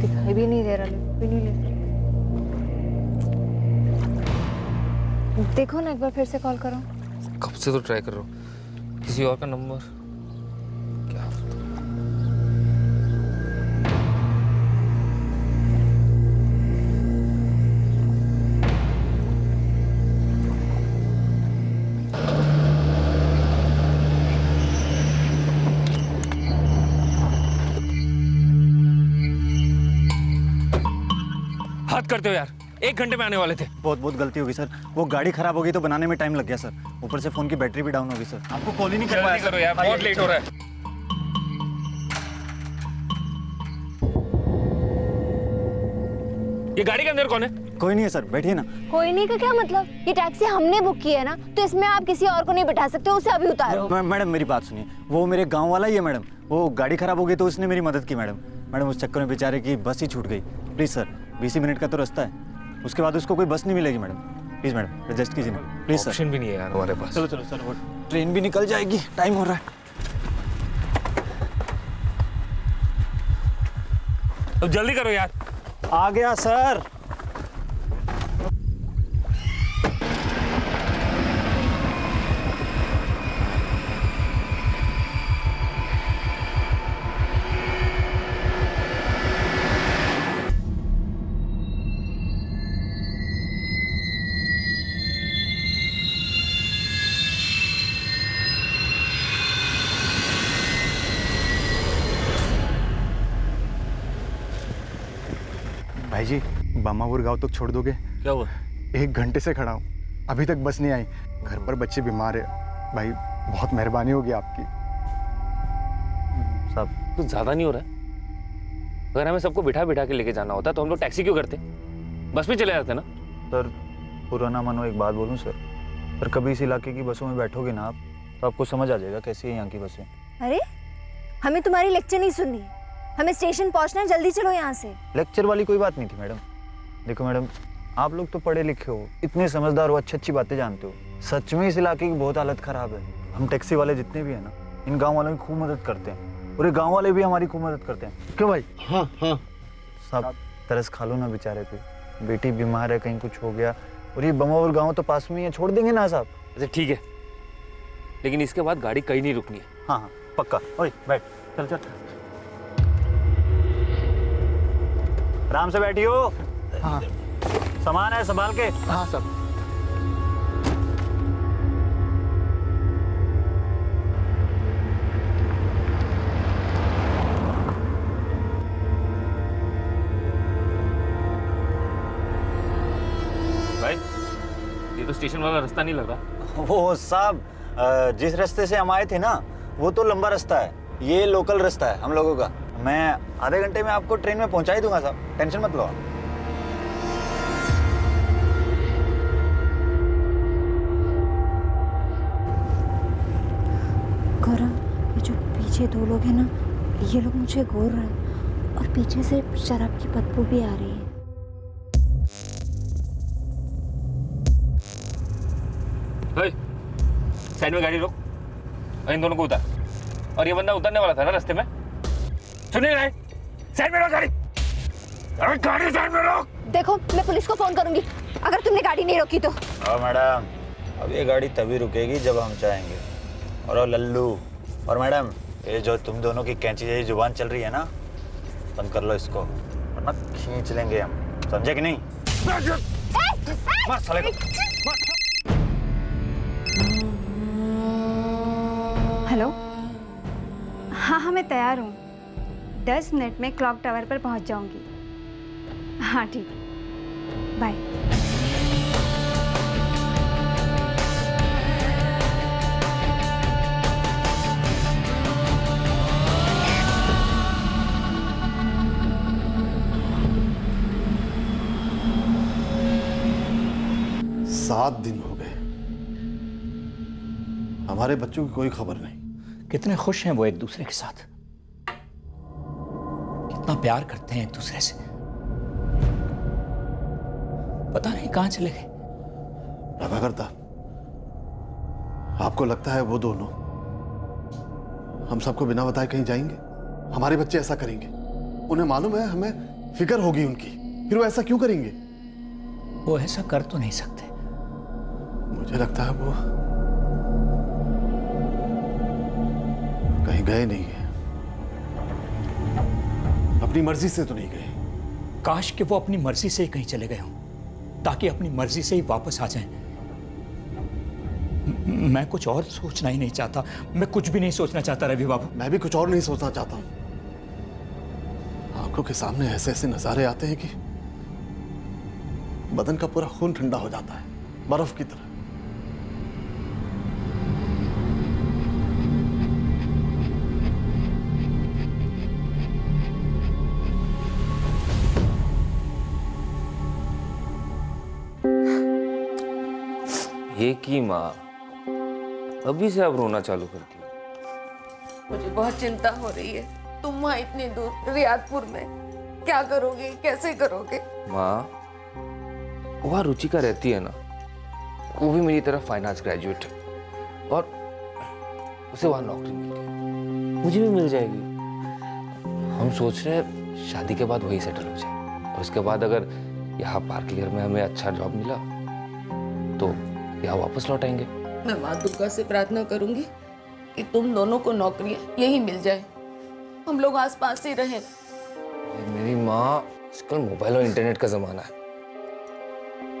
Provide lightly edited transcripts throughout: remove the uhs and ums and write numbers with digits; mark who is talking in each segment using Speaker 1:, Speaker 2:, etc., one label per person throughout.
Speaker 1: दिखाई भी नहीं दे रहा, लिफ्ट भी नहीं ले सकते। देखो ना, एक बार फिर से कॉल करो।
Speaker 2: कब से तो ट्राई कर रहा हूँ, किसी और का नंबर क्या। हाथ करते हो यार, 1 घंटे में आने वाले थे।
Speaker 3: बहुत गलती होगी सर, वो गाड़ी खराब हो गई तो बनाने में टाइम लग गया सर। ऊपर से फोन की बैटरी भी डाउन होगी सर। आपको कॉल ही नहीं कर पाया।
Speaker 2: जल्दी करो यार, बहुत लेट हो रहा है। ये गाड़ी के अंदर कौन है?
Speaker 3: कोई नहीं है सर, बैठिए ना।
Speaker 1: कोई नहीं का क्या मतलब? ये टैक्सी हमने बुक की है ना, तो इसमें आप किसी और को नहीं बैठा सकते, उसे अभी उतारो।
Speaker 3: मैडम मेरी बात सुनिए, वो मेरे गांव वाला ही है मैडम। वो गाड़ी खराब हो गई तो उसने मेरी मदद की मैडम। मैडम उस चक्कर में बेचारे की बस ही छूट गई। प्लीज सर, 20 मिनट का तो रास्ता है, उसके बाद उसको कोई बस नहीं मिलेगी मैडम। प्लीज मैडम एडजस्ट कीजिए ना प्लीज सर।
Speaker 2: ऑप्शन भी नहीं है यार हमारे पास।
Speaker 3: चलो चलो सर, वो ट्रेन भी निकल जाएगी, टाइम हो रहा है।
Speaker 2: अब जल्दी करो यार।
Speaker 3: आ गया सर।
Speaker 4: भाई जी, बामापुर गांव तक छोड़ दोगे?
Speaker 2: क्या हुआ?
Speaker 4: 1 घंटे से खड़ा हूँ, अभी तक बस नहीं आई। घर पर बच्चे बीमार है। भाई बहुत मेहरबानी होगी आपकी।
Speaker 2: साहब कुछ ज्यादा नहीं हो रहा है? अगर हमें सबको बिठा बिठा के लेके जाना होता तो हम लोग टैक्सी क्यों करते? बस में चले जाते ना।
Speaker 3: सर पुराना मानो एक बात बोलूं सर, पर कभी इस इलाके की बसों में बैठोगे ना आप, तो आपको समझ आ जाएगा कैसी है यहाँ की बसें।
Speaker 1: अरे हमें तुम्हारी लेक्चर नहीं सुननी है, हमें स्टेशन पहुंचना है, जल्दी चलो यहाँ से।
Speaker 3: लेक्चर वाली कोई बात नहीं थी मैडम। देखो मैडम, आप लोग तो पढ़े लिखे हो, इतने समझदार हो, अच्छी अच्छी बातें जानते हो। सच में इस इलाके की बहुत हालत खराब है। हम टैक्सी वाले जितने भी हैं ना, इन गांव वालों की खूब मदद करते हैं, पूरे गांव वाले भी हमारी खूब मदद करते हैं। क्यों भाई?
Speaker 4: हाँ हाँ।
Speaker 3: सब तरस खा लो ना बेचारे पे, बेटी बीमार है, कहीं कुछ हो गया, और ये बमावल गाँव तो पास में ही है, छोड़ देंगे ना साहब?
Speaker 2: अच्छा ठीक है, लेकिन इसके बाद गाड़ी कहीं नहीं रुकनी है।
Speaker 3: हाँ हाँ पक्का। ओए बैठ, चल चल, आराम से बैठियो।
Speaker 4: हाँ
Speaker 3: सामान है संभाल के।
Speaker 4: हाँ सब।
Speaker 2: भाई ये तो स्टेशन वाला रास्ता नहीं लग रहा।
Speaker 3: वो साहब, जिस रास्ते से हम आए थे ना, वो तो लंबा रास्ता है, ये लोकल रास्ता है हम लोगों का। मैं आधे घंटे में आपको ट्रेन में पहुंचा ही दूंगा साहब, टेंशन मत लो आप।
Speaker 1: गौरव, ये जो पीछे 2 लोग हैं ना, ये लोग मुझे घूर रहे हैं और पीछे से शराब की बदबू भी आ रही है।
Speaker 2: साइड में गाड़ी रोक और इन दोनों को उतार। और ये बंदा उतरने वाला था ना रास्ते में, सुन नहीं रहा है? साइड में रोक गाड़ी। अरे गाड़ी साइड में रोक।
Speaker 1: देखो मैं पुलिस को फोन करूंगी अगर तुमने गाड़ी नहीं रोकी तो।
Speaker 3: हाँ मैडम, अब ये गाड़ी तभी रुकेगी जब हम चाहेंगे। और ओ लल्लू और मैडम, ये जो तुम दोनों की कैंची जैसी जुबान चल रही है ना, बंद कर लो इसको, वरना खींच लेंगे हम, समझे कि नहीं? मार साले को।
Speaker 5: हेलो, हाँ हाँ मैं तैयार हूँ। 10 मिनट में क्लॉक टावर पर पहुँच जाऊँगी। हाँ ठीक, बाय।
Speaker 6: सात दिन हो गए, हमारे बच्चों की कोई खबर नहीं।
Speaker 7: कितने खुश हैं वो एक दूसरे के साथ, कितना प्यार करते हैं एक दूसरे से। पता नहीं कहां चले गए।
Speaker 6: रवा करता, आपको लगता है वो दोनों हम सबको बिना बताए कहीं जाएंगे? हमारे बच्चे ऐसा करेंगे? उन्हें मालूम है हमें फिक्र होगी उनकी, फिर वो ऐसा क्यों करेंगे?
Speaker 7: वो ऐसा कर तो नहीं सकते।
Speaker 6: मुझे लगता है वो कहीं गए नहीं है, अपनी मर्जी से तो नहीं गए।
Speaker 7: काश कि वो अपनी मर्जी से ही कहीं चले गए हों, ताकि अपनी मर्जी से ही वापस आ जाएं। मैं कुछ और सोचना ही नहीं चाहता, मैं कुछ भी नहीं सोचना चाहता रवि बाबू।
Speaker 6: मैं भी कुछ और नहीं सोचना चाहता हूं। आंखों के सामने ऐसे ऐसे नजारे आते हैं कि बदन का पूरा खून ठंडा हो जाता है, बर्फ की तरह।
Speaker 2: ये की माँ अभी से आप रोना चालू कर दी।
Speaker 8: मुझे बहुत चिंता हो रही है। तुम वहाँ इतने दूर रियादपुर में क्या करोगे, कैसे करोगे?
Speaker 2: माँ वहाँ रुचिका रहती है ना, वो भी मेरी तरह फाइनेंस ग्रेजुएट है और उसे वहाँ नौकरी मिल गई, मुझे भी मिल जाएगी। हम सोच रहे हैं शादी के बाद वही सेटल हो जाए और उसके बाद अगर यहाँ पार के घर में हमें अच्छा जॉब मिला तो यहाँ वापस लौट आएंगे।
Speaker 8: मैं माँ दुर्गा से प्रार्थना करूंगी कि तुम दोनों को नौकरी यही मिल जाए, हम लोग आसपास ही रहें।
Speaker 2: मेरी माँ आजकल मोबाइल और इंटरनेट का जमाना है,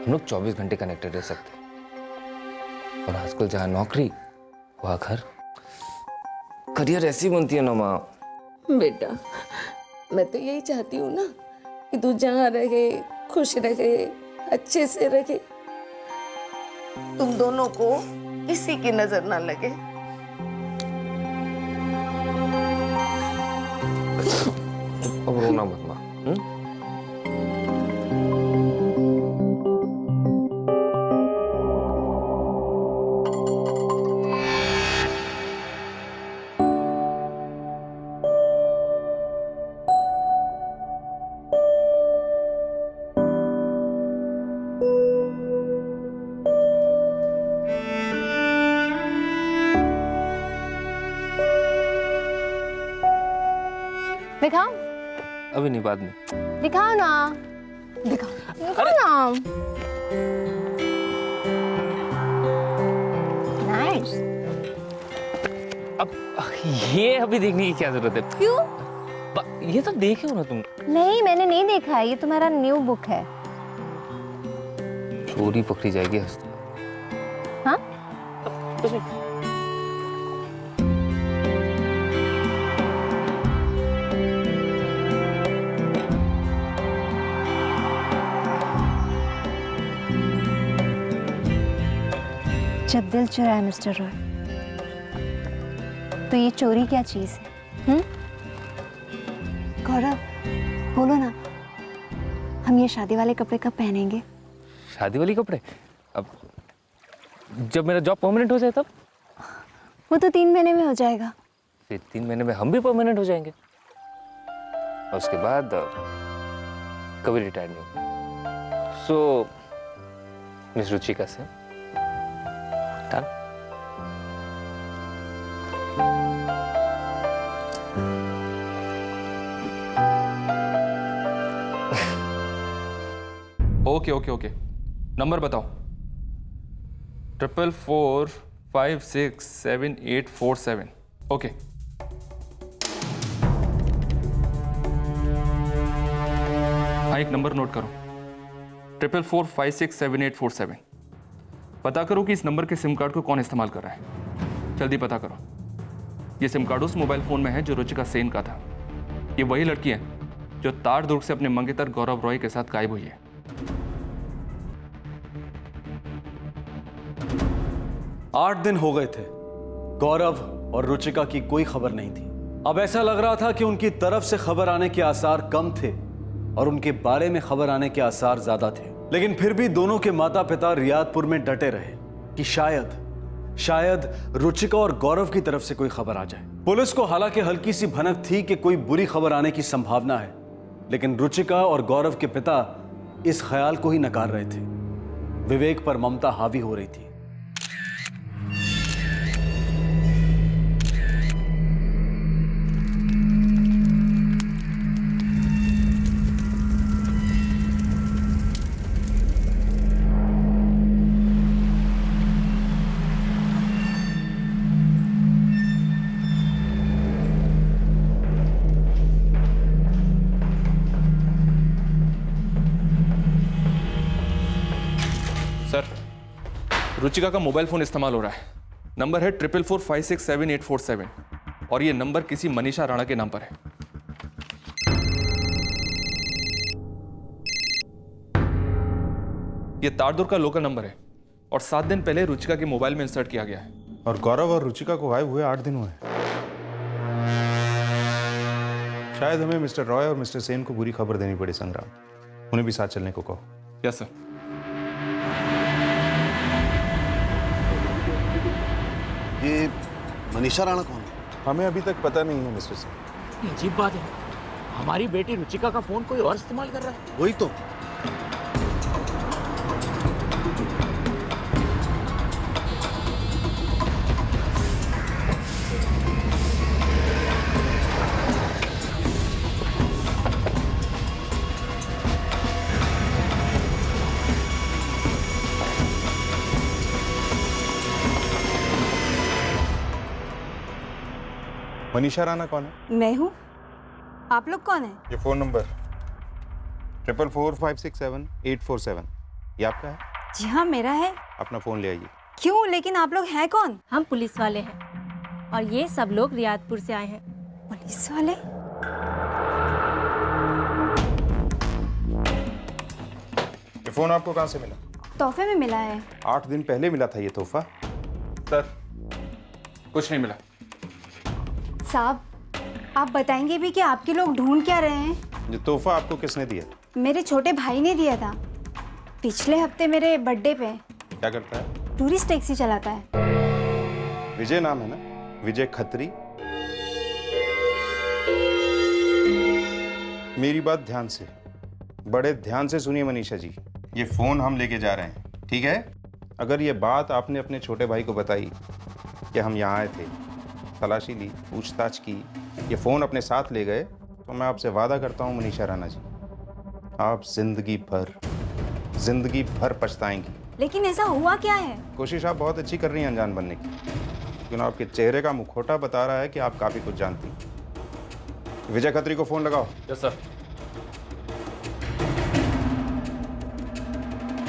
Speaker 2: हम लोग 24 घंटे कनेक्टेड रह सकते हैं और आजकल जहाँ नौकरी वहाँ घर, करियर ऐसी बनती है ना माँ।
Speaker 8: बेटा मैं तो यही चाहती हूँ ना कि तू जहाँ रहे खुश रहे, अच्छे से रहे, तुम दोनों को किसी की नजर ना लगे।
Speaker 2: अब रोना मत माँ।
Speaker 9: दिखाओ,
Speaker 2: अभी नहीं, बाद में।
Speaker 9: दिखाओ ना, दिखाओ ना। नाइस।
Speaker 2: अब ये अभी देखने की क्या जरूरत है?
Speaker 9: क्यों?
Speaker 2: ये तो देखे हो ना तुम।
Speaker 9: नहीं, मैंने नहीं देखा है, ये तुम्हारा न्यू बुक है।
Speaker 2: चोरी पकड़ी जाएगी हंसते।
Speaker 9: हाँ?
Speaker 1: जब दिल चुराए मिस्टर रॉय, तो ये चोरी क्या चीज है? गौरव बोलो ना, हम ये शादी वाले कपड़े कब पहनेंगे?
Speaker 2: शादी वाली कपड़े? अब जब मेरा जॉब परमानेंट हो जाए तब।
Speaker 1: वो तो 3 महीने में हो जाएगा।
Speaker 2: फिर 3 महीने में हम भी परमानेंट हो जाएंगे और उसके बाद कभी रिटायर नहीं। सो मिस रुचिका से डन।
Speaker 10: ओके, नंबर बताओ। 444567847। ओके। हाँ, एक नंबर नोट करो, 444567847। पता करो कि इस नंबर के सिम कार्ड को कौन इस्तेमाल कर रहा है। जल्दी पता करो। ये सिम कार्ड उस मोबाइल फोन में है जो रुचिका सेन का था। ये वही लड़की है जो तार दुर्ग से अपने मंगेतर गौरव रॉय के साथ गायब हुई है।
Speaker 11: आठ दिन हो गए थे, गौरव और रुचिका की कोई खबर नहीं थी। अब ऐसा लग रहा था कि उनकी तरफ से खबर आने के आसार कम थे और उनके बारे में खबर आने के आसार ज्यादा थे। लेकिन फिर भी दोनों के माता पिता रियादपुर में डटे रहे कि शायद रुचिका और गौरव की तरफ से कोई खबर आ जाए। पुलिस को हालांकि हल्की सी भनक थी कि कोई बुरी खबर आने की संभावना है, लेकिन रुचिका और गौरव के पिता इस ख्याल को ही नकार रहे थे। विवेक पर ममता हावी हो रही थी।
Speaker 10: रुचिका का मोबाइल फोन इस्तेमाल हो रहा है। नंबर है 4445677847 और ये नंबर किसी मनीषा राणा के नाम पर है। ये तारदुर का लोकल नंबर है और 7 दिन पहले रुचिका के मोबाइल में इंसर्ट किया गया है।
Speaker 3: और गौरव और रुचिका को गायब हुए 8 दिन हुए। शायद हमें मिस्टर रॉय और मिस्टर सेन को बुरी खबर देनी पड़ी संग्राम। उन्हें भी साथ चलने को कहो।
Speaker 10: Yes sir.
Speaker 6: ये मनीषा राणा कौन है?
Speaker 3: हमें अभी तक पता नहीं है मिस्टर सेन।
Speaker 7: ये अजीब बात है, हमारी बेटी रुचिका का फोन कोई और इस्तेमाल कर रहा है।
Speaker 6: वही तो।
Speaker 3: मनीषा राणा कौन है?
Speaker 5: मैं हूँ। आप लोग कौन हैं?
Speaker 3: ये फोन नंबर 4445677847 ये आपका है?
Speaker 5: जी हाँ, मेरा है।
Speaker 3: अपना फोन ले आइए।
Speaker 5: क्यों? लेकिन आप लोग हैं कौन?
Speaker 9: हम पुलिस वाले हैं और ये सब लोग रियादपुर से आए हैं।
Speaker 5: पुलिस वाले?
Speaker 3: ये फोन आपको कहाँ से मिला?
Speaker 5: तोहफे में मिला है।
Speaker 3: 8 दिन पहले मिला था ये तोहफा।
Speaker 10: सर कुछ नहीं मिला।
Speaker 5: साहब, आप बताएंगे भी कि आपके लोग ढूंढ क्या रहे हैं?
Speaker 3: ये तोहफा आपको किसने दिया?
Speaker 5: मेरे छोटे भाई ने दिया था। पिछले हफ्ते मेरे बर्थडे पे।
Speaker 3: क्या करता है?
Speaker 5: टूरिस्ट टैक्सी चलाता है।
Speaker 3: विजय नाम है ना? विजय खत्री। मेरी बात ध्यान से, बड़े ध्यान से सुनिए मनीषा जी। ये फोन हम लेके जा रहे हैं, ठीक है? अगर ये बात आपने अपने छोटे भाई को बताई कि हम यहाँ आए थे, तलाशी ली, पूछताछ की, ये फोन अपने साथ ले गए, तो मैं आपसे वादा करता हूँ मनीषा राणा जी, आप जिंदगी भर पछताएंगी।
Speaker 5: लेकिन ऐसा हुआ क्या है?
Speaker 3: कोशिश आप बहुत अच्छी कर रही हैं अनजान बनने की, लेकिन आपके चेहरे का मुखौटा बता रहा है कि आप काफी कुछ जानती हैं। विजय खत्री को फोन लगाओ।
Speaker 10: Yes sir.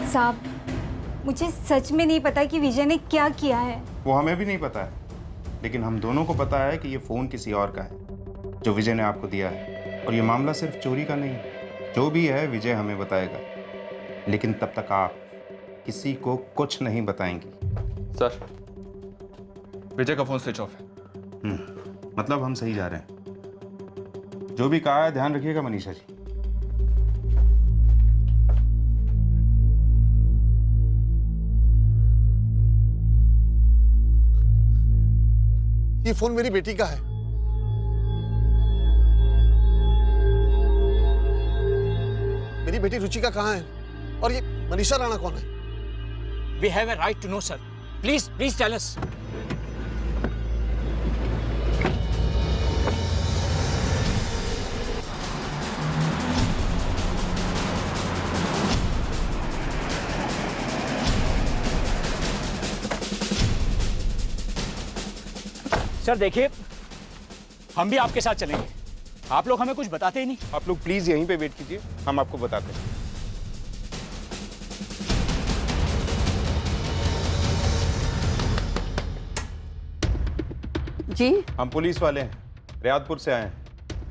Speaker 5: साहब, मुझे सच में नहीं पता कि विजय ने क्या किया है।
Speaker 3: वो हमें भी नहीं पता है, लेकिन हम दोनों को पता है कि ये फोन किसी और का है जो विजय ने आपको दिया है। और ये मामला सिर्फ चोरी का नहीं, जो भी है विजय हमें बताएगा, लेकिन तब तक आप किसी को कुछ नहीं बताएंगी।
Speaker 10: सर विजय का फोन स्विच ऑफ है।
Speaker 3: मतलब हम सही जा रहे हैं। जो भी कहा है ध्यान रखिएगा मनीषा जी।
Speaker 6: ये फोन मेरी बेटी का है। मेरी बेटी रुचिका कहाँ है? और ये मनीषा राणा कौन है?
Speaker 7: We have a right to know, sir. Please tell us. Sir देखिए, हम भी आपके साथ चलेंगे। आप लोग हमें कुछ बताते ही नहीं।
Speaker 3: आप लोग प्लीज यहीं पे वेट कीजिए, हम आपको बताते हैं।
Speaker 8: जी,
Speaker 3: हम पुलिस वाले हैं, रियादपुर से आए हैं।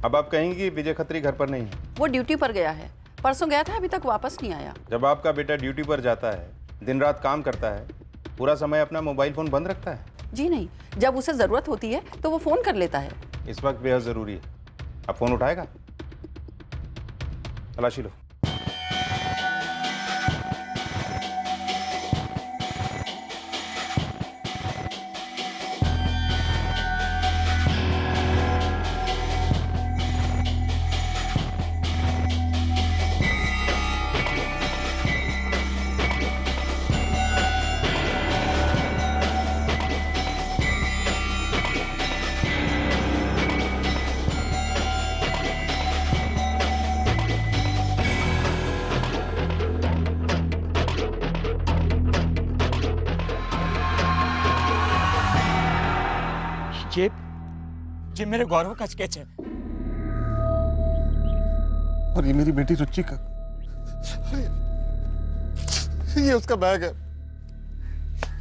Speaker 3: अब आप कहेंगे कि विजय खत्री घर पर नहीं है।
Speaker 8: वो ड्यूटी पर गया है, परसों गया था, अभी तक वापस नहीं आया।
Speaker 3: जब आपका बेटा ड्यूटी पर जाता है, दिन रात काम करता है, पूरा समय अपना मोबाइल फोन बंद रखता है?
Speaker 8: जी नहीं, जब उसे जरूरत होती है तो वो फोन कर लेता है।
Speaker 3: इस वक्त बेहद जरूरी है। अब फोन उठाएगा? तलाशी लो।
Speaker 7: ये मेरे गौरव का स्केच है।
Speaker 6: और ये मेरी बेटी रुचिका। ये उसका बैग है।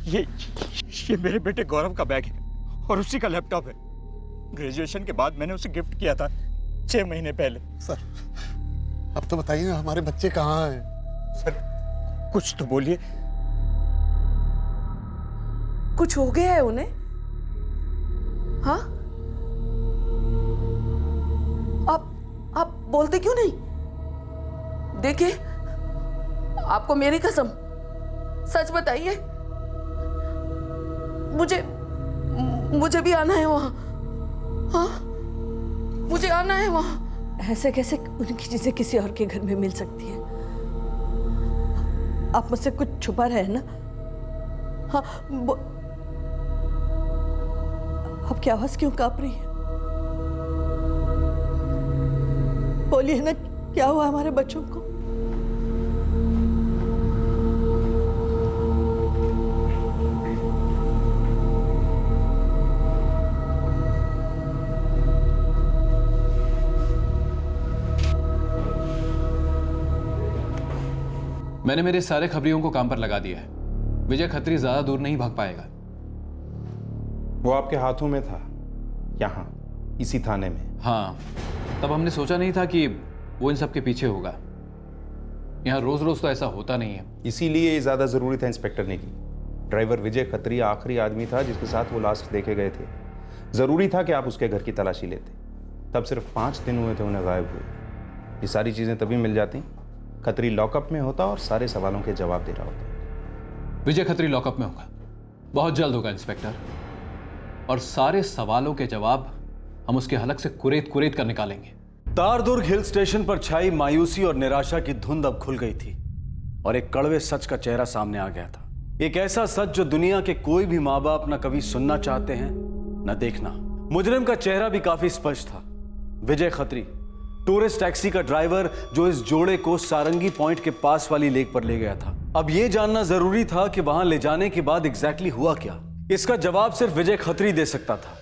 Speaker 7: ये मेरे बेटे गौरव का बैग है और उसी का लैपटॉप है। ग्रेजुएशन के बाद मैंने उसे गिफ्ट किया था 6 महीने पहले।
Speaker 6: सर अब तो बताइए ना, हमारे बच्चे कहाँ हैं?
Speaker 7: सर कुछ तो बोलिए।
Speaker 8: कुछ हो गया है उन्हें? हाँ, आप बोलते क्यों नहीं? देखिए, आपको मेरी कसम, सच बताइए। मुझे भी आना है वहां। हाँ, मुझे आना है वहां।
Speaker 12: ऐसे कैसे उनकी चीजें किसी और के घर में मिल सकती हैं? आप मुझसे कुछ छुपा रहे हैं ना? हाँ, आपकी आवाज क्यों कांप रही है? बोलिए ना, क्या हुआ हमारे बच्चों को?
Speaker 11: मैंने मेरे सारे खबरियों को काम पर लगा दिया है। विजय खत्री ज्यादा दूर नहीं भाग पाएगा।
Speaker 13: वो आपके हाथों में था, यहाँ इसी थाने में।
Speaker 11: हाँ, तब हमने सोचा नहीं था कि वो इन सब के पीछे होगा। यहाँ रोज रोज तो ऐसा होता नहीं है।
Speaker 13: इसीलिए ये ज्यादा जरूरी था इंस्पेक्टर ने की। ड्राइवर विजय खत्री आखिरी आदमी था जिसके साथ वो लास्ट देखे गए थे। जरूरी था कि आप उसके घर की तलाशी लेते। तब सिर्फ 5 दिन हुए थे उन्हें गायब हुए। ये सारी चीजें तभी मिल जाती, खत्री लॉकअप में होता और सारे सवालों के जवाब दे रहा होता।
Speaker 11: विजय खत्री लॉकअप में होगा, बहुत जल्द होगा इंस्पेक्टर, और सारे सवालों के जवाब हम उसके हलक से कुरेद कर निकालेंगे।
Speaker 14: तारदुर्ग हिल स्टेशन पर छाई मायूसी और निराशा की धुंध अब खुल गई थी और एक कड़वे सच का चेहरा सामने आ गया था। एक ऐसा सच जो दुनिया के कोई भी माँ बाप न कभी सुनना चाहते हैं न देखना। मुजरिम का चेहरा भी काफी स्पष्ट था। विजय खत्री, टूरिस्ट टैक्सी का ड्राइवर जो इस जोड़े को सारंगी पॉइंट के पास वाली लेक पर ले गया था। अब यह जानना जरूरी था कि वहां ले जाने के बाद एग्जैक्टली हुआ क्या। इसका जवाब सिर्फ विजय खत्री दे सकता था।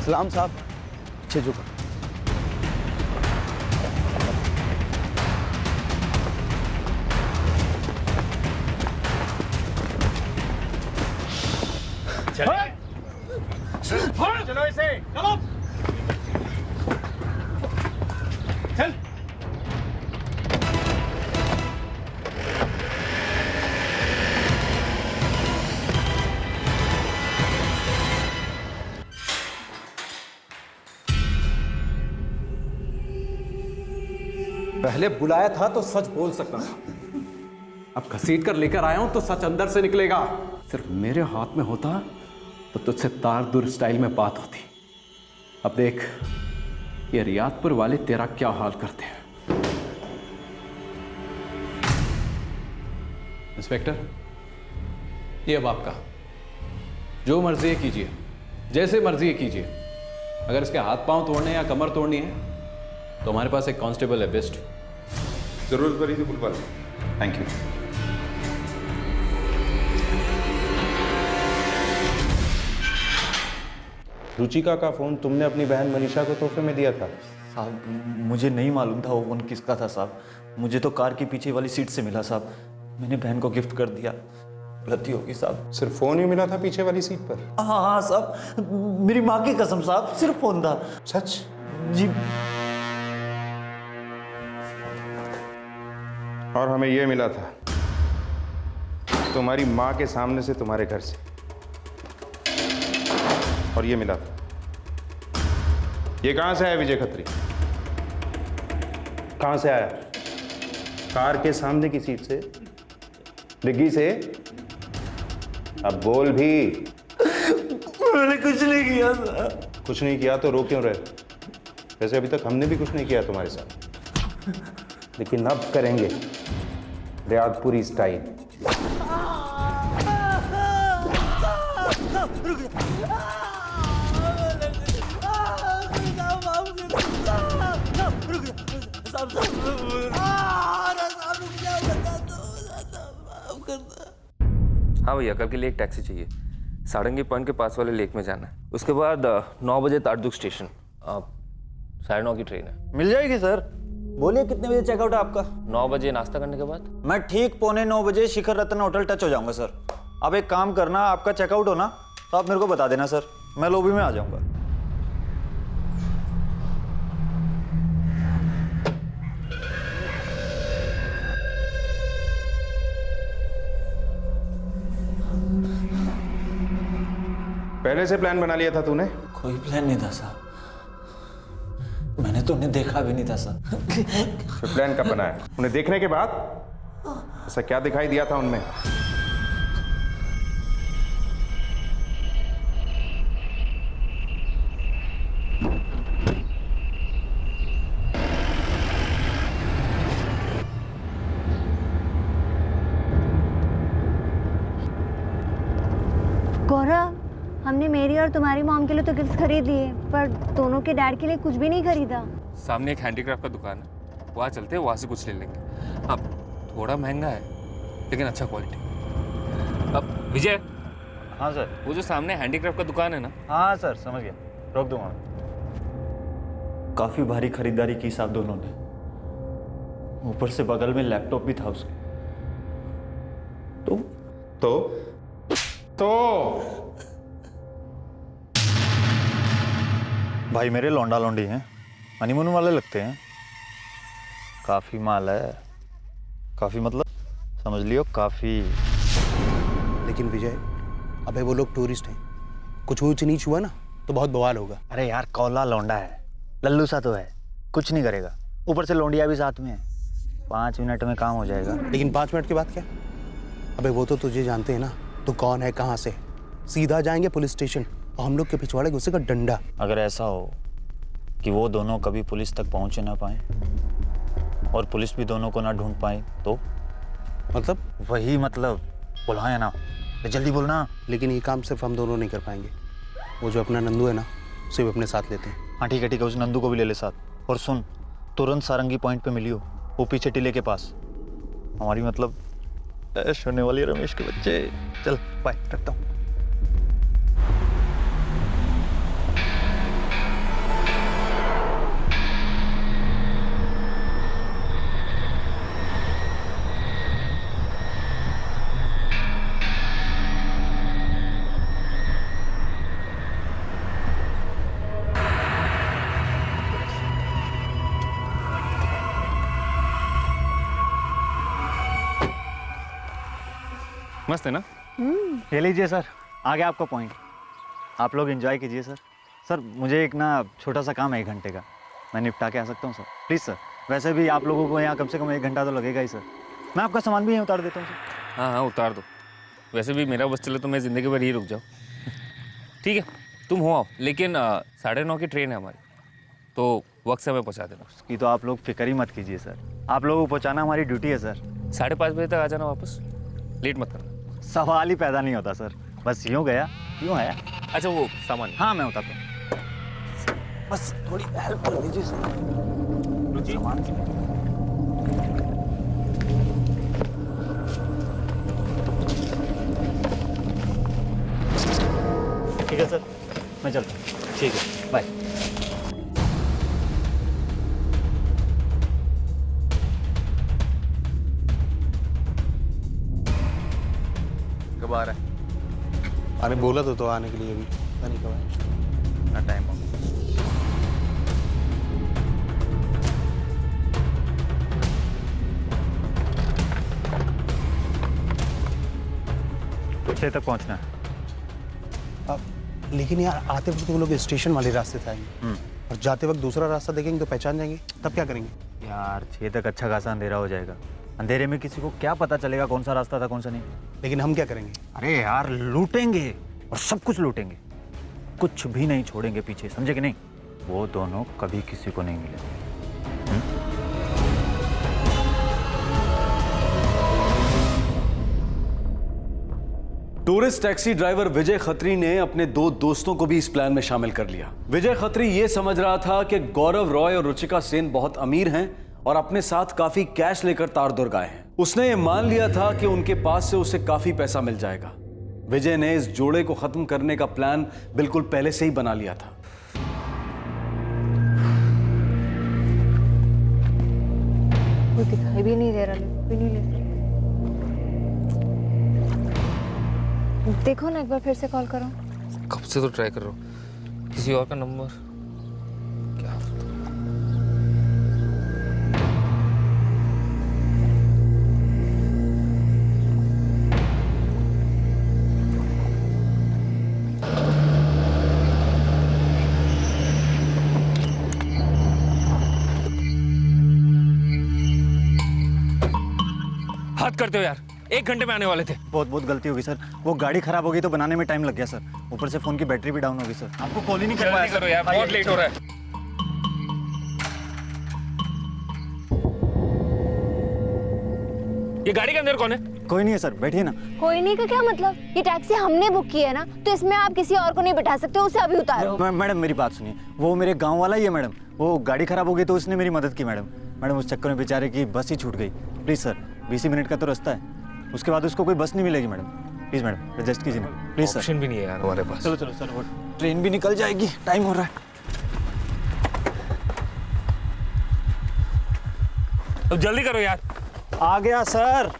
Speaker 4: सलाम साहब, अच्छे जो
Speaker 7: चलो इसे, चलो चल।
Speaker 11: पहले बुलाया था तो सच बोल सकता था, अब घसीट कर लेकर आया हूं तो सच अंदर से निकलेगा। सिर्फ मेरे हाथ में होता तो तुझसे तारदुर्ग स्टाइल में बात होती। अब देख ये रियादपुर वाले तेरा क्या हाल करते हैं। इंस्पेक्टर, ये अब आपका, जो मर्जी है कीजिए, जैसे मर्जी है कीजिए। अगर इसके हाथ पांव तोड़ने या कमर तोड़नी है तो हमारे पास एक कांस्टेबल है, बेस्ट।
Speaker 13: जरूरत पड़ी तो बुलवा लो। Thank you. रुचिका का फोन तुमने अपनी बहन मनीषा को तोहफे में दिया था?
Speaker 3: साहब मुझे नहीं मालूम था वो फोन किसका था साहब। मुझे तो कार की पीछे वाली सीट से मिला साहब। मैंने बहन को गिफ्ट कर दिया। गलती होगी साहब।
Speaker 13: सिर्फ फोन ही मिला था पीछे वाली सीट पर?
Speaker 3: हाँ हाँ साहब, मेरी माँ की कसम साहब, सिर्फ फोन था।
Speaker 13: सच?
Speaker 3: जी।
Speaker 13: और हमें ये मिला था तुम्हारी माँ के सामने से तुम्हारे घर से, और ये मिला था। ये कहाँ से आया विजय खत्री? कहाँ से आया? कार के सामने की सीट से, डिग्गी से? अब बोल भी।
Speaker 3: मैंने कुछ नहीं किया था।
Speaker 13: कुछ नहीं किया तो रो क्यों रहे? वैसे अभी तक हमने भी कुछ नहीं किया तुम्हारे साथ, लेकिन अब करेंगे रियादपुरी स्टाइल।
Speaker 2: हाँ भैया, कल के लिए एक टैक्सी चाहिए। सारंगी पॉइंट के पास वाले लेक में जाना है। उसके बाद 9 बजे तारदुग स्टेशन। 9:30 की ट्रेन है।
Speaker 3: मिल जाएगी सर। बोलिए कितने बजे चेकआउट है आपका?
Speaker 2: 9 बजे नाश्ता करने के बाद।
Speaker 3: मैं ठीक 8:45 बजे शिखर रत्न होटल टच हो जाऊंगा सर। अब एक काम करना, आपका चेकआउट हो ना तो आप मेरे को बता देना सर, मैं लॉबी में आ जाऊंगा।
Speaker 13: पहले से प्लान बना लिया था तूने?
Speaker 3: कोई प्लान नहीं था सर, मैंने तो उन्हें देखा भी नहीं था सर।
Speaker 13: फिर प्लान कब बनाया? उन्हें देखने के बाद? ऐसा क्या दिखाई दिया था उनमें?
Speaker 1: गौरव, हमने मेरी और तुम्हारी मॉम के लिए तो गिफ्ट खरीद लिए, पर दोनों के डैड के लिए कुछ भी नहीं खरीदा।
Speaker 10: सामने एक हैंडीक्राफ्ट का दुकान है, वहाँ चलते हैं, वहाँ से कुछ ले लेंगे। अब थोड़ा महंगा है लेकिन अच्छा क्वालिटी। अब विजय।
Speaker 3: हाँ सर।
Speaker 10: वो जो सामने हैंडीक्राफ्ट का दुकान है ना?
Speaker 3: हाँ सर, समझ गया, रोक दूंगा। काफी भारी खरीदारी की साहब दोनों ने, ऊपर से बगल में लैपटॉप भी था उसके।
Speaker 13: तो
Speaker 3: भाई मेरे लौंडा लौंडी हैं, हनीमून वाले लगते हैं। काफी माल है, काफी मतलब समझ लियो काफी।
Speaker 6: लेकिन विजय, अबे वो लोग टूरिस्ट हैं, कुछ ऊंच नीच हुआ ना तो बहुत बवाल होगा।
Speaker 3: अरे यार, कौला लौंडा है, लल्लू सा तो है, कुछ नहीं करेगा। ऊपर से लौंडिया भी साथ में है, 5 मिनट में काम हो जाएगा।
Speaker 6: लेकिन 5 मिनट के बाद क्या? अबे वो तो तुझे जानते हैं ना, तो कौन है, कहाँ से। सीधा जाएंगे पुलिस स्टेशन और हम लोग के पिछवाड़े घुसेगा डंडा।
Speaker 3: अगर ऐसा हो कि वो दोनों कभी पुलिस तक पहुंच ना पाए और पुलिस भी दोनों को ना ढूंढ पाए तो?
Speaker 6: मतलब?
Speaker 3: वही मतलब, बुलाया ना, जल्दी बोलना।
Speaker 6: लेकिन ये काम सिर्फ हम दोनों नहीं कर पाएंगे, वो जो अपना नंदू है ना, उसे भी अपने साथ लेते हैं।
Speaker 3: हाँ ठीक है, उस नंदू को भी ले ले साथ। और सुन, तुरंत सारंगी पॉइंट पे मिलियो, वो पीछे टीले के पास। हमारी मतलब ऐश होने वाली है रमेश के बच्चे। चल बाय, रखता हूँ।
Speaker 10: मस्त है ना?
Speaker 3: ये लीजिए सर, आ गया आपका पॉइंट। आप लोग एंजॉय कीजिए सर। सर मुझे एक ना छोटा सा काम है 1 घंटे का, मैं निपटा के आ सकता हूँ सर? Please sir. वैसे भी आप लोगों को यहाँ कम से कम 1 घंटा तो लगेगा ही सर। मैं आपका सामान भी यहीं उतार देता हूँ सर।
Speaker 10: हाँ हाँ, उतार दो। वैसे भी मेरा बस चले तो मैं ज़िंदगी भर ही रुक जाऊँ। ठीक है, तुम हो आओ, लेकिन 9:30 की ट्रेन है हमारी, तो वक्त से हमें पहुँचा देना।
Speaker 3: उसकी तो आप लोग फिक्र ही मत कीजिए सर, आप लोगों को पहुँचाना हमारी ड्यूटी है सर।
Speaker 10: 5:30 बजे तक आ जाना वापस, लेट मत करना।
Speaker 3: सवाल ही पैदा नहीं होता सर, बस यूँ गया यूँ आया।
Speaker 10: अच्छा वो सामान?
Speaker 3: हाँ मैं उतारता हूँ, बस थोड़ी हेल्प कर दीजिए सर। सामान ठीक है सर, मैं चलता हूँ। ठीक है, बाय।
Speaker 10: कब आ रहा है?
Speaker 6: अरे बोला तो आने के लिए, अभी पता नहीं कब आए।
Speaker 10: ना टाइम हो।
Speaker 3: छः तक पहुंचना है।
Speaker 6: लेकिन यार आते वक्त वो लोग स्टेशन वाले रास्ते से आएंगे और जाते वक्त दूसरा रास्ता देखेंगे तो पहचान जाएंगे, तब क्या करेंगे?
Speaker 3: यार 6 तक अच्छा खासा अंधेरा हो जाएगा। अंधेरे में किसी को क्या पता चलेगा कौन सा रास्ता था कौन सा नहीं।
Speaker 6: लेकिन हम क्या करेंगे?
Speaker 3: अरे यार लूटेंगे और सब कुछ लूटेंगे, कुछ भी नहीं छोड़ेंगे पीछे, समझे कि नहीं? वो दोनों कभी किसी को नहीं मिलेंगे।
Speaker 11: टूरिस्ट टैक्सी ड्राइवर विजय खत्री ने अपने 2 दोस्तों को भी इस प्लान में शामिल कर लिया। विजय खत्री यह समझ रहा था कि गौरव रॉय और रुचिका सेन बहुत अमीर हैं और अपने साथ काफी कैश लेकर तारदुर्ग आए हैं। उसने ये मान लिया था कि उनके पास से उसे काफी पैसा मिल जाएगा। विजय ने इस जोड़े को खत्म करने का प्लान बिल्कुल पहले से ही बना लिया था।
Speaker 1: कोई दिखाई भी नहीं दे रहा, भी नहीं ले सकते। देखो ना, एक बार फिर से कॉल करो।
Speaker 2: कब से तो ट्राई कर रहा हूँ, किसी और का नंबर क्या? हद करते हो यार, 1 घंटे में आने वाले थे।
Speaker 3: बहुत बहुत गलती होगी सर, वो गाड़ी खराब हो गई तो बनाने में टाइम लग गया सर। ऊपर से फोन की बैटरी भी डाउन होगी सर। आपको कॉल ही नहीं कर पाया।
Speaker 2: करो यार, बहुत लेट हो रहा है। ये गाड़ी के अंदर कौन है?
Speaker 3: कोई नहीं है सर, बैठिए ना।
Speaker 1: कोई नहीं का क्या मतलब? ये टैक्सी हमने बुक की है ना, तो इसमें आप किसी और को नहीं बिठा सकते, उसे अभी उतारो।
Speaker 3: मैडम मेरी बात सुनिए, वो मेरे गाँव वाला ही है मैडम। वो गाड़ी खराब हो गई तो उसने मेरी मदद की मैडम। मैडम उस चक्कर में बेचारे की बस ही छूट गई। प्लीज सर, 20 मिनट का तो रास्ता है, उसके बाद उसको कोई बस नहीं मिलेगी मैडम। प्लीज मैडम एडजस्ट कीजिए ना प्लीज सर।
Speaker 2: ऑप्शन भी नहीं है यार हमारे पास।
Speaker 3: चलो चलो सर, वो ट्रेन भी निकल जाएगी, टाइम हो रहा है।
Speaker 2: अब जल्दी करो यार।
Speaker 3: आ गया सर।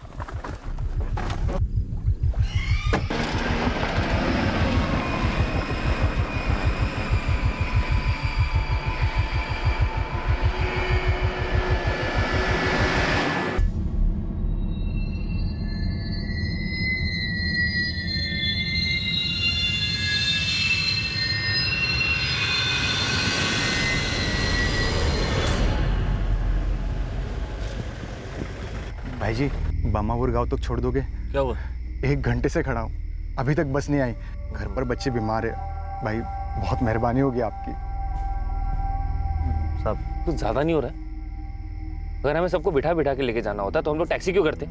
Speaker 4: भाई जी, बामापुर गांव तक छोड़ दोगे?
Speaker 2: क्या हुआ?
Speaker 4: 1 घंटे से खड़ा हूँ, अभी तक बस नहीं आई। घर पर बच्चे बीमार है। भाई बहुत मेहरबानी होगी आपकी।
Speaker 2: साहब कुछ ज्यादा नहीं हो रहा है? अगर हमें सबको बिठा बिठा के लेके जाना होता तो हम लोग टैक्सी क्यों करते?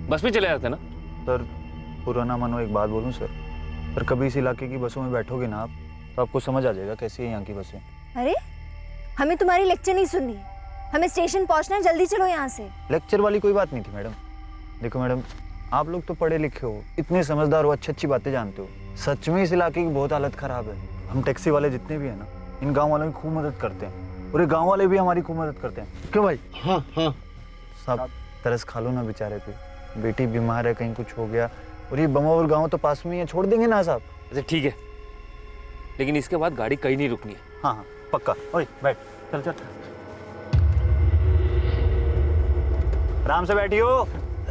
Speaker 2: बस में चले जाते ना।
Speaker 3: सर पुराना मानो एक बात बोलूं सर, पर कभी इस इलाके की बसों में बैठोगे ना आप, तो आपको समझ आ जाएगा कैसी है यहाँ की बसें।
Speaker 1: अरे हमें तुम्हारी लेक्चर नहीं सुननी, हमें स्टेशन पहुंचना है, जल्दी चलो यहाँ से।
Speaker 3: लेक्चर वाली कोई बात नहीं थी मैडम। देखो मैडम, आप लोग तो पढ़े लिखे हो, इतने समझदार हो, अच्छी अच्छी बातें जानते हो। सच में इस इलाके की बहुत हालत खराब है। हम टैक्सी वाले जितने भी हैं ना, इन गांव वालों की खूब मदद करते हैं, और ये गांव वाले भी हमारी खूब मदद करते हैं। क्यों भाई?
Speaker 6: हाँ हाँ।
Speaker 3: सब तरस खा लो ना बेचारे पे, बेटी बीमार है, कहीं कुछ हो गया, और ये बमावर गाँव तो पास में ही है, छोड़ देंगे ना साहब?
Speaker 2: अच्छा ठीक है, लेकिन इसके बाद गाड़ी कहीं नहीं रुकनी है।
Speaker 3: हाँ हाँ पक्का। ओए बैठ, चल चल, आराम से बैठियो।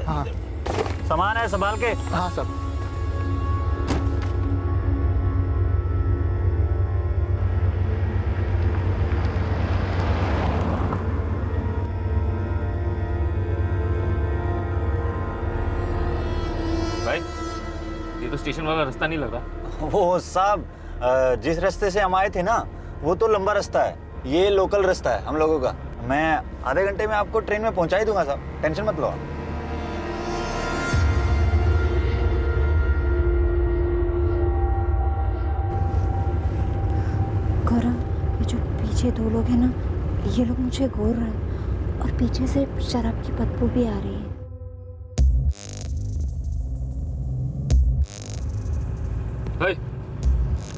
Speaker 6: हाँ
Speaker 3: सामान है संभाल के।
Speaker 6: हाँ सब।
Speaker 2: भाई ये तो स्टेशन वाला रास्ता नहीं लग रहा।
Speaker 3: वो साहब जिस रास्ते से हम आए थे ना, वो तो लंबा रास्ता है, ये लोकल रास्ता है हम लोगों का। मैं आधे घंटे में आपको ट्रेन में पहुंचा ही दूंगा साहब, टेंशन मत लो आप।
Speaker 1: गौरव, ये जो पीछे 2 लोग हैं ना, ये लोग मुझे घूर रहे हैं और पीछे से शराब की बदबू भी आ रही है।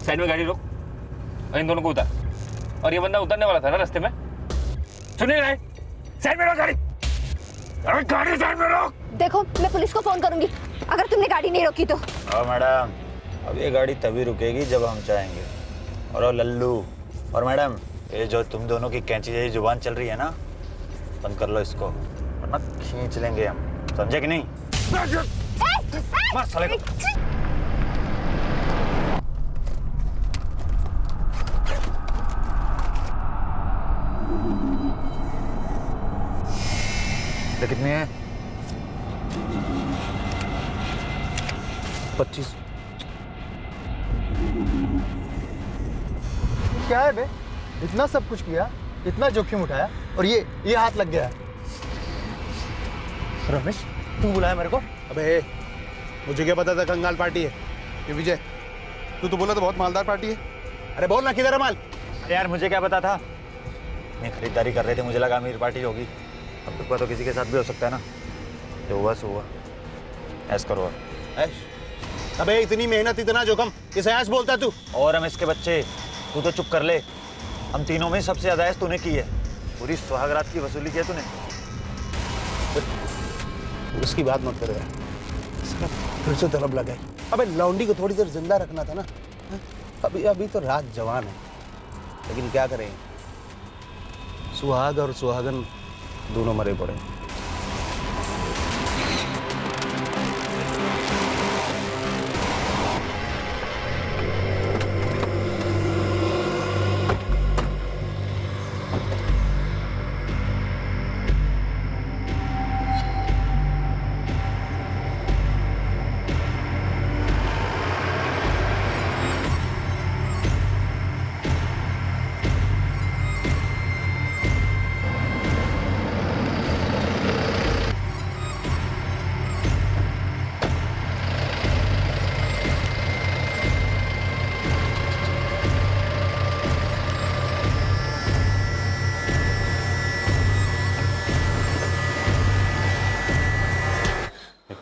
Speaker 2: साइड में गाड़ी रोक और इन दोनों को उतार। और ये बंदा उतरने वाला था ना रास्ते में, सुनिए ना, साइड में रोक गाड़ी। अरे गाड़ी साइड में रोक।
Speaker 1: देखो मैं पुलिस को फोन करूंगी अगर तुमने गाड़ी नहीं रोकी तो।
Speaker 3: मैडम, अब ये गाड़ी तभी रुकेगी जब हम चाहेंगे। और लल्लू और मैडम, ये जो तुम दोनों की कैंची जैसी जुबान चल रही है ना, बंद कर लो इसको, वरना खींच लेंगे हम, समझे कि नहीं?
Speaker 1: ए, ए,
Speaker 3: ये कितनी है?
Speaker 6: 25।
Speaker 4: क्या है बे, इतना सब कुछ किया, इतना जोखिम उठाया और ये हाथ लग गया। रमेश, तू बुलाया मेरे को?
Speaker 6: अबे मुझे क्या पता था कंगाल पार्टी है। ये विजय, तू तो बोला तो बहुत मालदार पार्टी है। अरे बोल ना किधर है माल?
Speaker 3: अरे यार मुझे क्या पता था, मैं खरीदारी कर रहे थे, मुझे लगा अमीर पार्टी होगी। अब तक तो किसी के साथ भी हो सकता है ना, जो हुआ सो हुआ। ऐश करो
Speaker 6: ऐश? अबे इतनी मेहनत इतना जोखम, किसे ऐश बोलता तू?
Speaker 3: और हम इसके बच्चे, तू तो चुप कर ले। हम तीनों में सबसे ज्यादा ऐश तूने की है, पूरी सुहागरात की वसूली की है तूने।
Speaker 6: उसकी बात मत करो यार, फिर से तलब लगा। अबे लौंडी को थोड़ी देर जिंदा रखना था ना। अभी तो रात जवान है, लेकिन क्या करें, सुहाग और सुहागन दोनों मरे पड़े।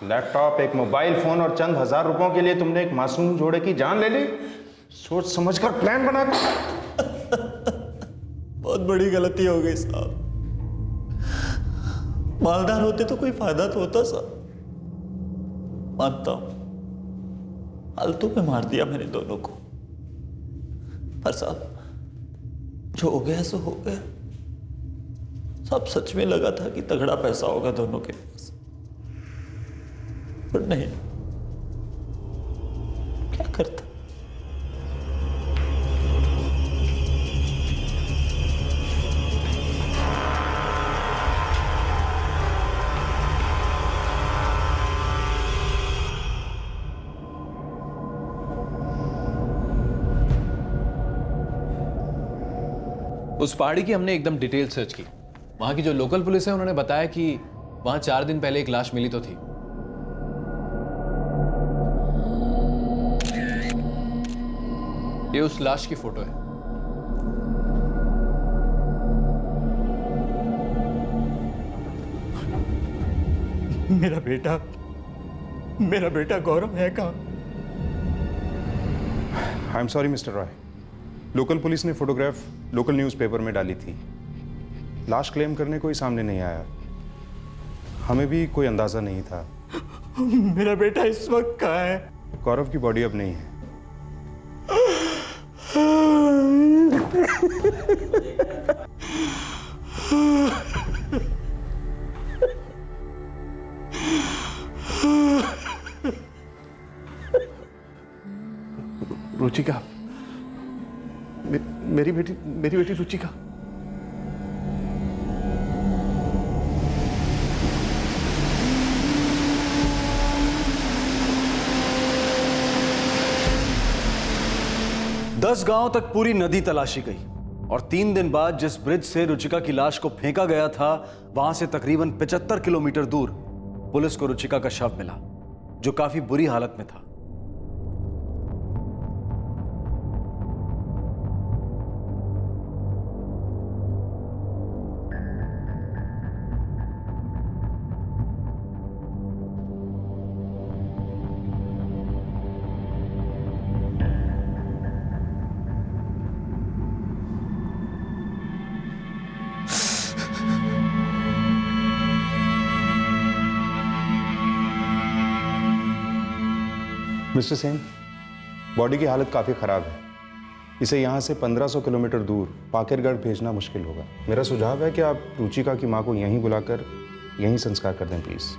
Speaker 13: लैपटॉप, एक मोबाइल फोन और चंद हजार रुपयों के लिए तुमने एक मासूम जोड़े की जान ले ली। सोच समझकर प्लान बना।
Speaker 3: बहुत बड़ी गलती हो गई साहब। मालदार होते तो कोई फायदा तो होता साहब। मानता हूं फालतू में मार दिया मैंने दोनों को, पर साहब जो हो गया सो हो गया। सब सच में लगा था कि तगड़ा पैसा होगा दोनों के पास, पर नहीं। क्या करता।
Speaker 15: उस पहाड़ी की हमने एकदम डिटेल सर्च की। वहां की जो लोकल पुलिस है उन्होंने बताया कि वहां 4 दिन पहले एक लाश मिली तो थी। ये उस लाश की फोटो है।
Speaker 7: मेरा बेटा गौरव है कहाँ?
Speaker 13: I am sorry mister Roy, local police ने फोटोग्राफ लोकल न्यूज़पेपर में डाली थी। लाश क्लेम करने कोई सामने नहीं आया। हमें भी कोई अंदाजा नहीं था।
Speaker 7: मेरा बेटा इस वक्त कहाँ है?
Speaker 13: गौरव की बॉडी अब नहीं है।
Speaker 15: रुचिका, मेरी बेटी रुचिका।
Speaker 11: दस गांव तक पूरी नदी तलाशी गई और 3 दिन बाद जिस ब्रिज से रुचिका की लाश को फेंका गया था, वहां से तकरीबन 75 किलोमीटर दूर पुलिस को रुचिका का शव मिला, जो काफी बुरी हालत में था।
Speaker 13: मिस्टर सेन, बॉडी की हालत काफ़ी ख़राब है। इसे यहाँ से 1500 किलोमीटर दूर पाकेरगढ़ भेजना मुश्किल होगा। मेरा सुझाव है कि आप रुचिका की माँ को यहीं बुलाकर यहीं संस्कार कर दें प्लीज़।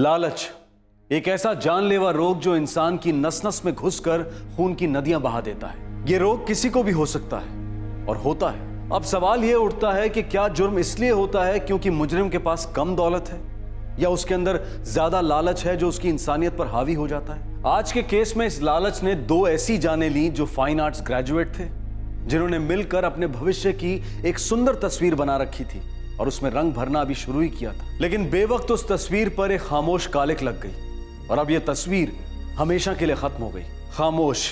Speaker 11: लालच एक ऐसा जानलेवा रोग जो इंसान की नस नस में घुसकर खून की नदियां बहा देता है। यह रोग किसी को भी हो सकता है और होता है। अब सवाल यह उठता है कि क्या जुर्म इसलिए होता है क्योंकि मुजरिम के पास कम दौलत है, या उसके अंदर ज्यादा लालच है जो उसकी इंसानियत पर हावी हो जाता है। आज के केस में इस लालच ने दो ऐसी जानें ली जो फाइन आर्ट्स ग्रेजुएट थे, जिन्होंने मिलकर अपने भविष्य की एक सुंदर तस्वीर बना रखी थी और उसमें रंग भरना अभी शुरू ही किया था। लेकिन बेवक्त उस तस्वीर पर एक खामोश कालिक लग गई और अब यह तस्वीर हमेशा के लिए खत्म हो गई। खामोश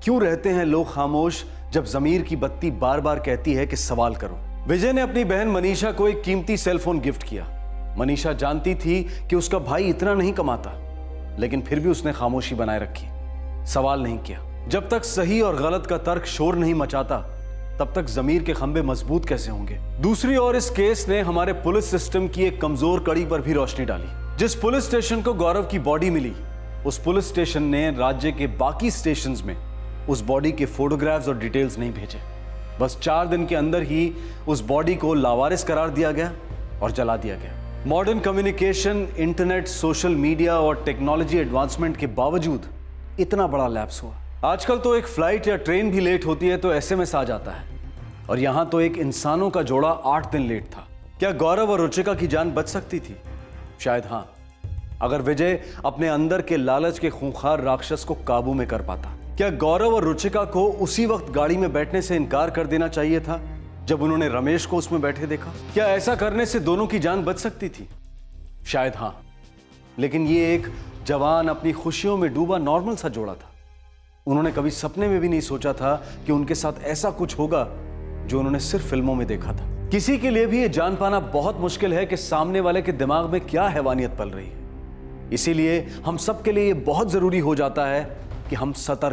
Speaker 11: क्यों रहते हैं लोग खामोश जब जमीर की बत्ती बार बार कहती है कि सवाल करो। विजय ने अपनी बहन मनीषा को एक कीमती सेलफोन गिफ्ट किया। मनीषा जानती थी कि उसका भाई इतना नहीं कमाता, लेकिन फिर भी उसने खामोशी बनाए रखी, सवाल नहीं किया। जब तक सही और गलत का तर्क शोर नहीं मचाता तब तक जमीर के खंबे मजबूत कैसे होंगे। दूसरी ओर इस केस ने हमारे पुलिस सिस्टम की एक कमजोर कड़ी पर भी रोशनी डाली। जिस पुलिस स्टेशन को गौरव की बॉडी मिली, उस पुलिस स्टेशन ने राज्य के बाकी स्टेशंस में उस बॉडी के फोटोग्राफ्स और डिटेल्स नहीं भेजे। बस 4 दिन के अंदर ही उस बॉडी को लावारिस करार दिया गया और जला दिया गया। Modern communication, internet, social media और टेक्नोलॉजी एडवांसमेंट के बावजूद इतना बड़ा लैप्स हुआ। आजकल तो एक फ्लाइट या ट्रेन भी लेट होती है तो एसएमएस आ जाता है, और यहां तो एक इंसानों का जोड़ा 8 दिन लेट था। क्या गौरव और रुचिका की जान बच सकती थी? शायद हां, अगर विजय अपने अंदर के लालच के खूंखार राक्षस को काबू में कर पाता। क्या गौरव और रुचिका को उसी वक्त गाड़ी में बैठने से इनकार कर देना चाहिए था जब उन्होंने रमेश को उसमें बैठे देखा? क्या ऐसा करने से दोनों की जान बच सकती थी? शायद हां, लेकिन ये एक जवान अपनी खुशियों में डूबा नॉर्मल सा जोड़ा था। उन्होंने कभी सपने में भी नहीं सोचा था कि उनके साथ ऐसा कुछ होगा जो उन्होंने सिर्फ फिल्मों में देखा था। किसी के लिए भी ये जान पाना बहुत मुश्किल है कि सामने वाले के दिमाग में क्या हैवानियत पल रही है। इसीलिए हम सब के लिए ये बहुत जरूरी हो जाता है कि हम सतर्क